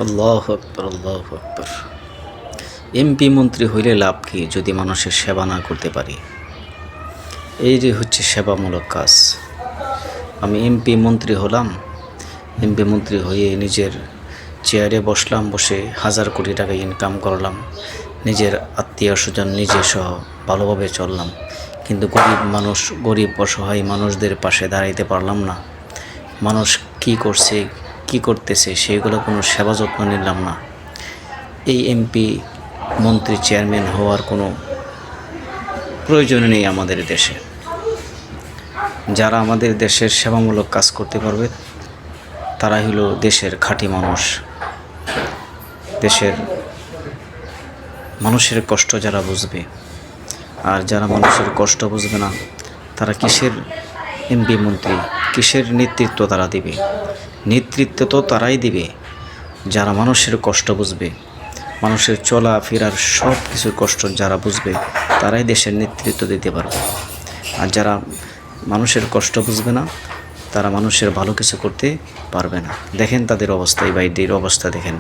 আল্লাহু আকবার, আল্লাহু আকবার। এমপি মন্ত্রী হইলে লাভ কি যদি মানুষের সেবা না করতে পারি? এই যে হচ্ছে সেবামূলক কাজ। আমি এমপি মন্ত্রী হলাম, এমপি মন্ত্রী হয়ে নিজের চেয়ারে বসলাম, বসে হাজার কোটি টাকা ইনকাম করলাম, নিজের আত্মীয় স্বজন নিজে সহ ভালোভাবে চললাম, কিন্তু গরিব মানুষ, গরিব অসহায় মানুষদের পাশে দাঁড়াইতে পারলাম না। মানুষ কি করছে, কি করতেছে সেগুলো কোনো সেবা যত্ন নিলাম না। এই এমপি মন্ত্রী চেয়ারম্যান হওয়ার কোনো প্রয়োজন নেই আমাদের দেশে। যারা আমাদের দেশের সেবামূলক কাজ করতে পারবে তারাই হলো দেশের খাঁটি মানুষ। দেশের মানুষের কষ্ট যারা বুঝবে, আর যারা মানুষের কষ্ট বুঝবে না তারা কিসের এমপি মন্ত্রী, কিসের নেতৃত্ব তারা দিবে? নেতৃত্ব তো তারাই দিবে যারা মানুষের কষ্ট বুঝবে, মানুষের চলাফেরার সব কিছুর কষ্ট যারা বুঝবে তারাই দেশের নেতৃত্ব দিতে পারবে। আর যারা মানুষের কষ্ট বুঝবে না তারা মানুষের ভালো কিছু করতে পারবে না। দেখেন তাদের অবস্থা, এই বাইরের অবস্থা দেখেন।